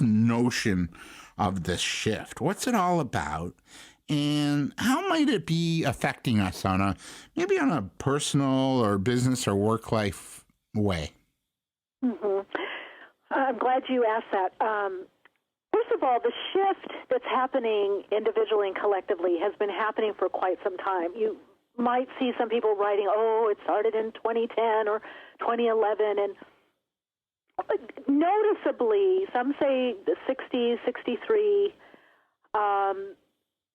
notion of this shift? What's it all about? And how might it be affecting us on a maybe on a personal or business or work life way? hmm I'm glad you asked that. First of all, the shift that's happening individually and collectively has been happening for quite some time. You might see some people writing, oh, it started in 2010 or 2011, and noticeably, some say the 60s, 63,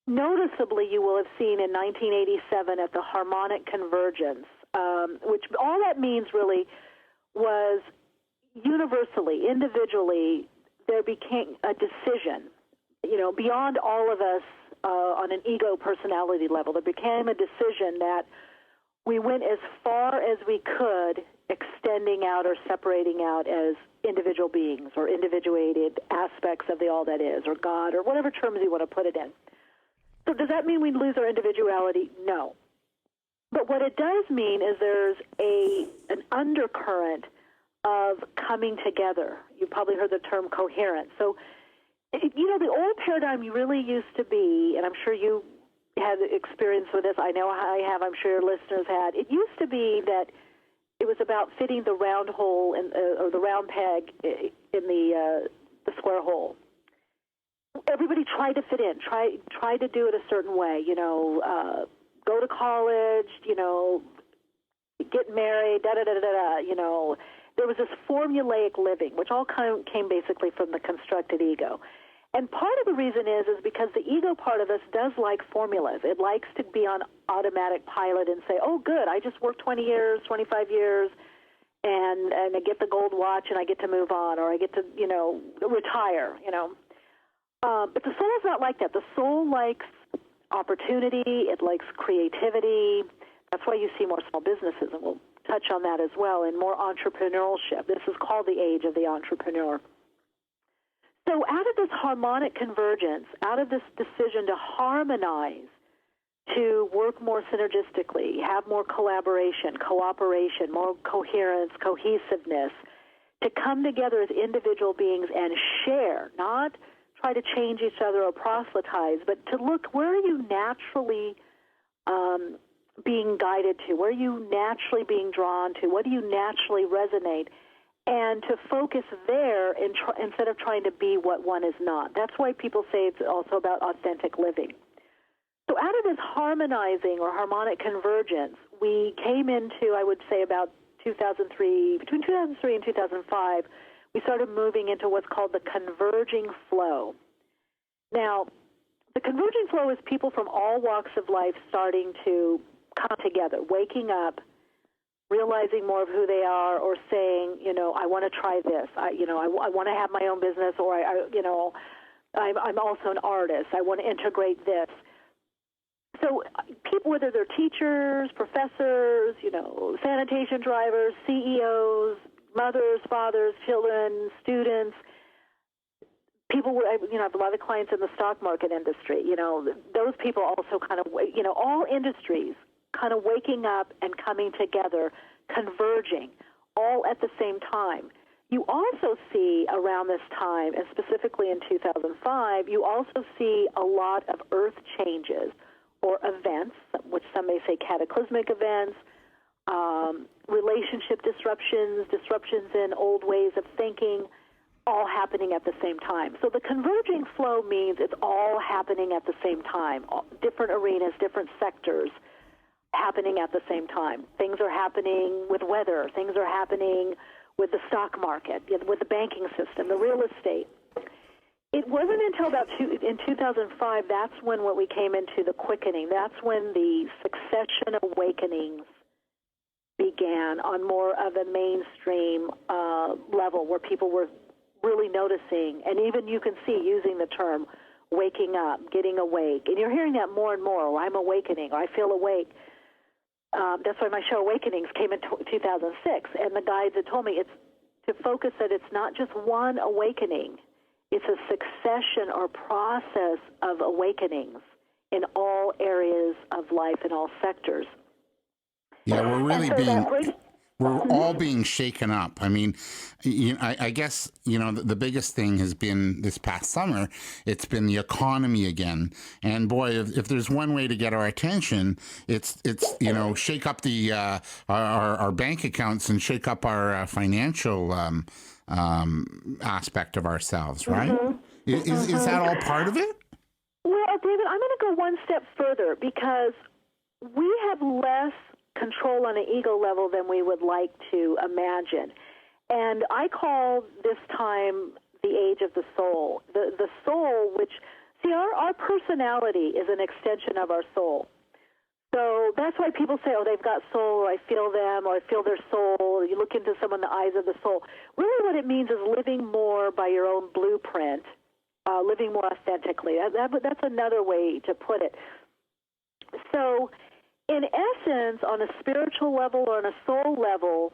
noticeably you will have seen in 1987 at the harmonic convergence, which all that means really was universally, individually, there became a decision, beyond all of us on an ego personality level. There became a decision that we went as far as we could, extending out or separating out as individual beings or individuated aspects of the all that is, or God, or whatever terms you want to put it in. So does that mean we lose our individuality? No. But what it does mean is there's an undercurrent of coming together. You've probably heard the term coherence. So, the old paradigm really used to be, and I'm sure you had experience with this, I know I have, I'm sure your listeners had, it used to be that it was about fitting the round hole or the round peg in the square hole. Everybody tried to fit in, try to do it a certain way, go to college, get married, da-da-da-da-da, There was this formulaic living, which all came basically from the constructed ego. And part of the reason is because the ego part of us does like formulas. It likes to be on automatic pilot and say, oh, good, I just worked 20 years, 25 years, and I get the gold watch and I get to move on, or I get to, retire, But the soul is not like that. The soul likes opportunity. It likes creativity. That's why you see more small businesses, and we'll touch on that as well, and more entrepreneurship. This is called the age of the entrepreneur. So out of this harmonic convergence, out of this decision to harmonize, to work more synergistically, have more collaboration, cooperation, more coherence, cohesiveness, to come together as individual beings and share, not try to change each other or proselytize, but to look, where are you naturally being guided to? Where are you naturally being drawn to? What do you naturally resonate? And to focus there instead of trying to be what one is not. That's why people say it's also about authentic living. So out of this harmonizing or harmonic convergence, we came into, I would say, about 2003, between 2003 and 2005, we started moving into what's called the converging flow. Now, the converging flow is people from all walks of life starting to come together, waking up, realizing more of who they are, or saying, I want to try this. I want to have my own business, or I'm also an artist. I want to integrate this. So people, whether they're teachers, professors, sanitation drivers, CEOs, mothers, fathers, children, students, people, I have a lot of clients in the stock market industry. Those people also kind of, all industries kind of waking up and coming together, converging, all at the same time. You also see around this time, and specifically in 2005, you also see a lot of earth changes or events, which some may say cataclysmic events, relationship disruptions in old ways of thinking, all happening at the same time. So the converging flow means it's all happening at the same time, different arenas, different sectors happening at the same time. Things are happening with weather. Things are happening with the stock market, with the banking system, the real estate. It wasn't until about in 2005, that's when what we came into the quickening. That's when the succession awakenings began on more of a mainstream level, where people were really noticing, and even you can see using the term waking up, getting awake. And you're hearing that more and more, or I'm awakening, or I feel awake. That's why my show Awakenings came in 2006. And the guides had told me it's to focus that it's not just one awakening. It's a succession or process of awakenings in all areas of life, in all sectors. Yeah, we're we're all being shaken up. I mean, I guess, the biggest thing has been this past summer, it's been the economy again. And boy, if there's one way to get our attention, it's shake up the our bank accounts and shake up our financial aspect of ourselves, right? Mm-hmm. Is that all part of it? Well, David, I'm going to go one step further because we have less control on an ego level than we would like to imagine. And I call this time the age of the soul. The soul, which, see, our personality is an extension of our soul. So that's why people say, oh, they've got soul, or I feel them, or I feel their soul, or you look into someone in the eyes of the soul. Really what it means is living more by your own blueprint, living more authentically. That's another way to put it. So in essence, on a spiritual level or on a soul level,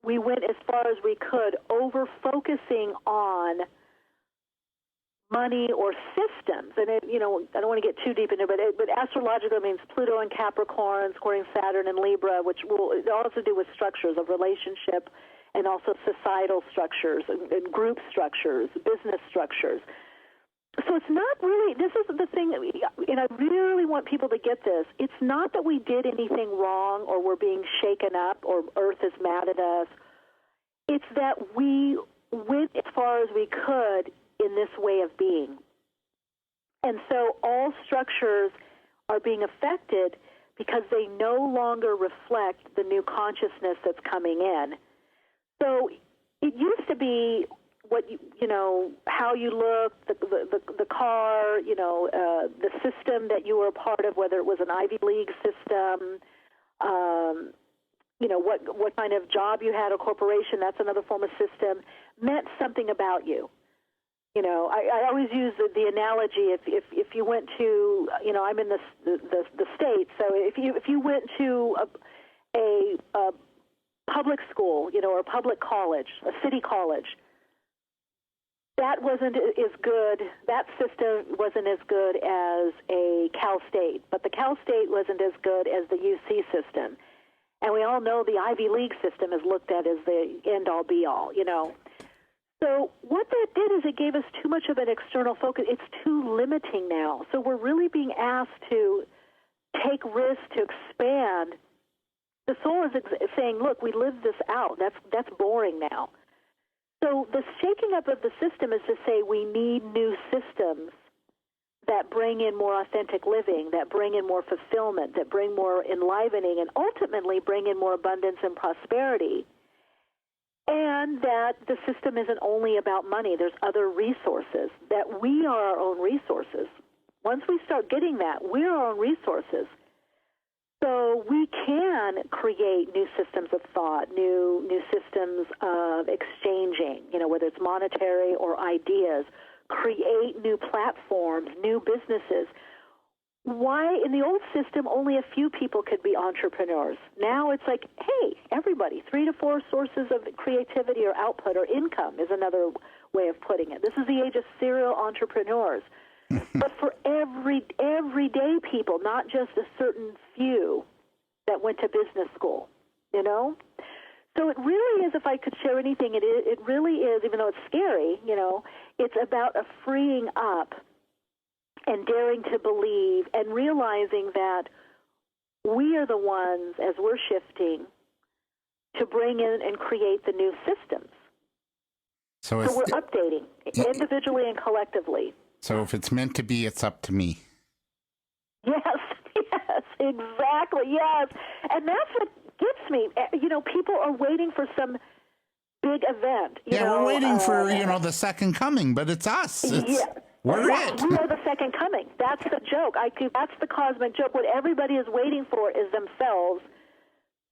we went as far as we could over focusing on money or systems. And, I don't want to get too deep into it, but astrological means Pluto and Capricorn, squaring Saturn and Libra, which will also do with structures of relationship and also societal structures and group structures, business structures. So it's not really, this is the thing, and I really want people to get this. It's not that we did anything wrong or we're being shaken up or Earth is mad at us. It's that we went as far as we could in this way of being. And so all structures are being affected because they no longer reflect the new consciousness that's coming in. So it used to be what how you look, the car, the system that you were a part of, whether it was an Ivy League system, what kind of job you had, a corporation, that's another form of system, meant something about you. I always use the analogy, if you went to, I'm in the States, so if you went to a public school, or a public college, a city college, that wasn't as good, that system wasn't as good as a Cal State, but the Cal State wasn't as good as the UC system. And we all know the Ivy League system is looked at as the end-all, be-all, So what that did is it gave us too much of an external focus. It's too limiting now. So we're really being asked to take risks, to expand. The soul is saying, look, we lived this out. That's boring now. So the shaking up of the system is to say we need new systems that bring in more authentic living, that bring in more fulfillment, that bring more enlivening, and ultimately bring in more abundance and prosperity. And that the system isn't only about money. There's other resources, that we are our own resources. Once we start getting that, we're our own resources. So we can create new systems of thought, new systems of exchanging, whether it's monetary or ideas, create new platforms, new businesses. Why, in the old system, only a few people could be entrepreneurs? Now it's like, hey, everybody, 3 to 4 sources of creativity or output or income is another way of putting it. This is the age of serial entrepreneurs. But for everyday people, not just a certain few that went to business school, So it really is, if I could share anything, it really is, even though it's scary, it's about a freeing up and daring to believe and realizing that we are the ones, as we're shifting, to bring in and create the new systems. So we're updating individually and collectively. So if it's meant to be, it's up to me. Yes, exactly, yes. And that's what gets me. People are waiting for some big event. We're waiting for, the second coming, but it's us. We're it. We are the second coming. That's the joke. That's the cosmic joke. What everybody is waiting for is themselves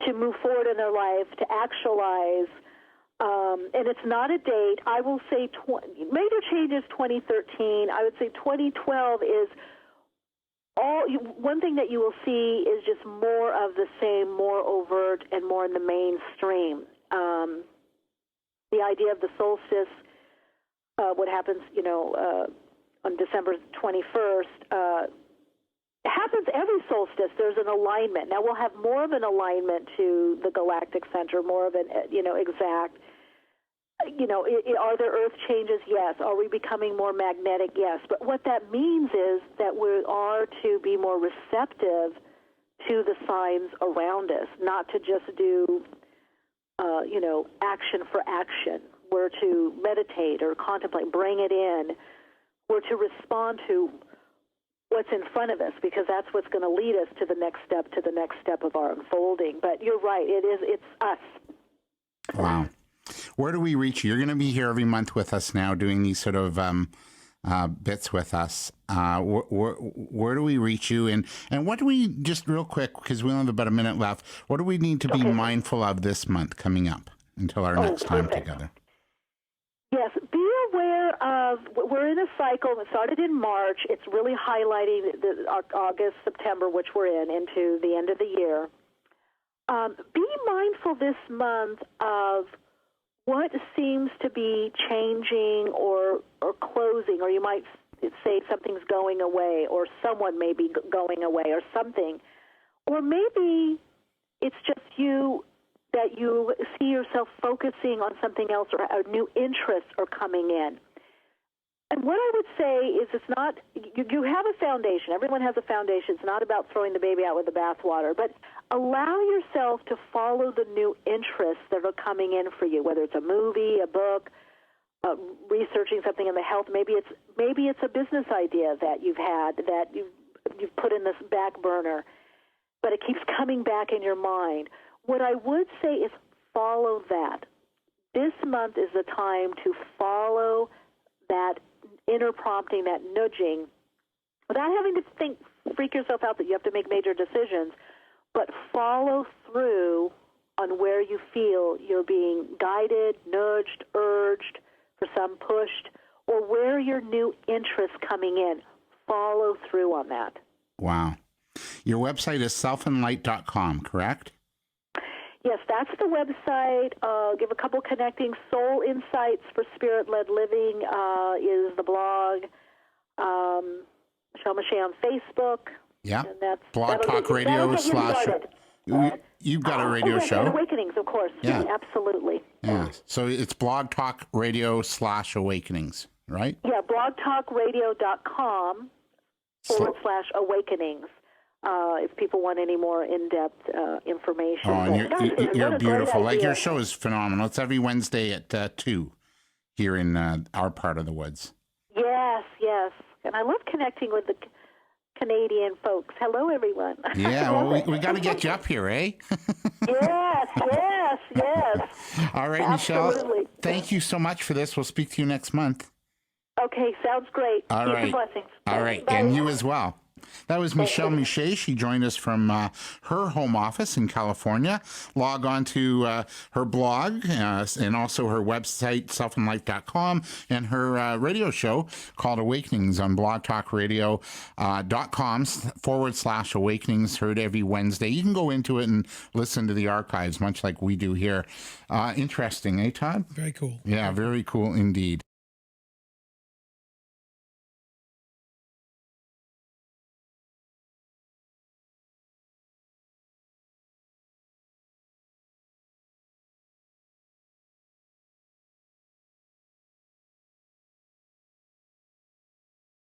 to move forward in their life, to actualize. And it's not a date. I will say major changes 2013. I would say 2012 is one thing that you will see is just more of the same, more overt and more in the mainstream. The idea of the solstice, what happens, on December 21st, happens every solstice. There's an alignment. Now, we'll have more of an alignment to the galactic center, more of an, exact. Are there Earth changes? Yes. Are we becoming more magnetic? Yes. But what that means is that we are to be more receptive to the signs around us, not to just do, action for action. We're to meditate or contemplate, bring it in. We're to respond to what's in front of us, because that's what's going to lead us to the next step of our unfolding. But you're right. It's us. Wow. Where do we reach you? You're going to be here every month with us now, doing these sort of bits with us. Where do we reach you? And what do we, just real quick, because we only have about a minute left, what do we need to be mindful of this month coming up until our next time together? Yes, be aware of, we're in a cycle that started in March. It's really highlighting August, September, which we're into the end of the year. Be mindful this month of what seems to be changing or closing, or you might say something's going away, or someone may be going away, or something. Or maybe it's just you, that you see yourself focusing on something else, or new interests are coming in. And what I would say is, it's not, you have a foundation. Everyone has a foundation. It's not about throwing the baby out with the bathwater, but allow yourself to follow the new interests that are coming in for you, whether it's a movie, a book, researching something in the health. Maybe it's a business idea that you've had, that you've put in this back burner, but it keeps coming back in your mind. What I would say is follow that. This month is the time to follow that inner prompting, that nudging, without having to freak yourself out that you have to make major decisions, but follow through on where you feel you're being guided, nudged, urged, for some pushed, or where your new interests coming in. Follow through on that. Wow. Your website is selfandlight.com, correct? Yes, that's the website. Give a couple connecting. Soul Insights for Spirit-Led Living is the blog. Michele Meiche on Facebook. Yeah. And that's Blog Talk Radio / you've got a radio show. Awakenings, of course. Yeah. Absolutely. Yeah. So it's Blog Talk Radio / Awakenings, right? Yeah, blogtalkradio.com / awakenings. If people want any more in-depth information. Oh, and you're beautiful. Like, your show is phenomenal. It's every Wednesday at 2 here in our part of the woods. Yes. And I love connecting with the Canadian folks. Hello, everyone. Yeah, well, we got to get you up here, eh? Yes. All right, Absolutely. Michele, thank you so much for this. We'll speak to you next month. Okay, sounds great. All right. Blessings. All right, Bye. and you as well. That was Michele Meiche. She joined us from her home office in California. Log on to her blog and also her website, selfandlight.com, and her radio show called Awakenings on blogtalkradio.com / Awakenings, heard every Wednesday. You can go into it and listen to the archives, much like we do here. Interesting, eh, Todd? Very cool. Yeah, very cool indeed.